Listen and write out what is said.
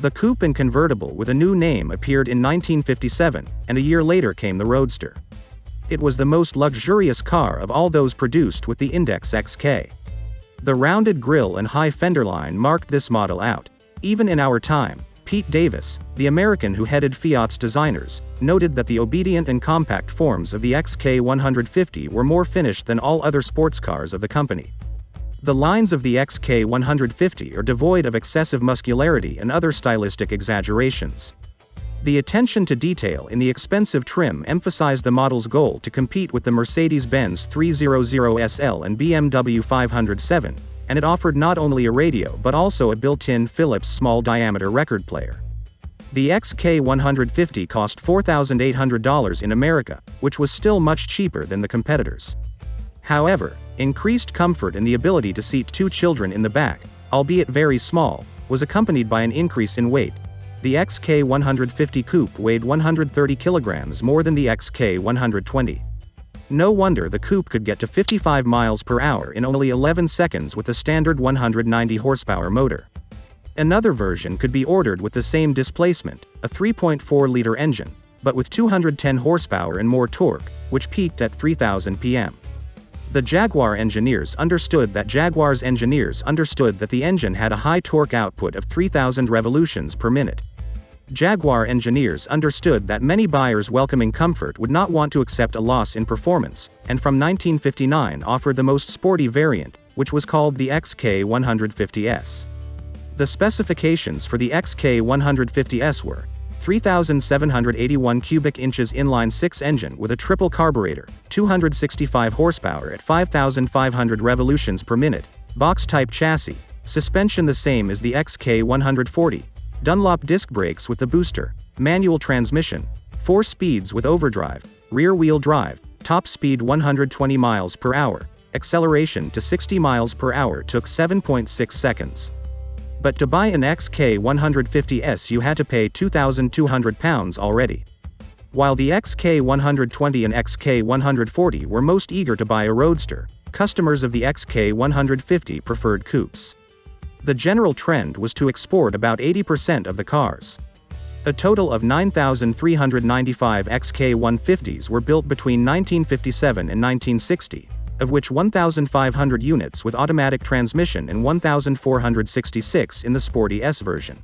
The coupe and convertible with a new name appeared in 1957, and a year later came the Roadster. It was the most luxurious car of all those produced with the Index XK. The rounded grille and high fender line marked this model out. Even in our time, Pete Davis, the American who headed Fiat's designers, noted that the obedient and compact forms of the XK150 were more finished than all other sports cars of the company. The lines of the XK150 are devoid of excessive muscularity and other stylistic exaggerations. The attention to detail in the expensive trim emphasized the model's goal to compete with the Mercedes-Benz 300 SL and BMW 507, and it offered not only a radio but also a built-in Philips small-diameter record player. The XK150 cost $4,800 in America, which was still much cheaper than the competitors. However, increased comfort and the ability to seat 2 children in the back, albeit very small, was accompanied by an increase in weight. The XK150 coupe weighed 130 kilograms more than the XK120. No wonder the coupe could get to 55 miles per hour in only 11 seconds with a standard 190 horsepower motor. Another version could be ordered with the same displacement, a 3.4-liter engine, but with 210 horsepower and more torque, which peaked at 3,000 pm. The Jaguar's engineers understood that the engine had a high torque output of 3,000 revolutions per minute. Jaguar engineers understood that many buyers welcoming comfort would not want to accept a loss in performance, and from 1959 offered the most sporty variant, which was called the XK150S. The specifications for the XK150S were 3,781 cubic inches inline-6 engine with a triple carburetor, 265 horsepower at 5,500 revolutions per minute, box-type chassis, suspension the same as the XK140, Dunlop disc brakes with the booster, manual transmission, 4 speeds with overdrive, rear-wheel drive, top speed 120 miles per hour, acceleration to 60 miles per hour took 7.6 seconds. But to buy an XK150S you had to pay £2,200 already. While the XK120 and XK140 were most eager to buy a Roadster, customers of the XK150 preferred coupes. The general trend was to export about 80% of the cars. A total of 9,395 XK150s were built between 1957 and 1960, of which 1,500 units with automatic transmission and 1,466 in the Sporty S version.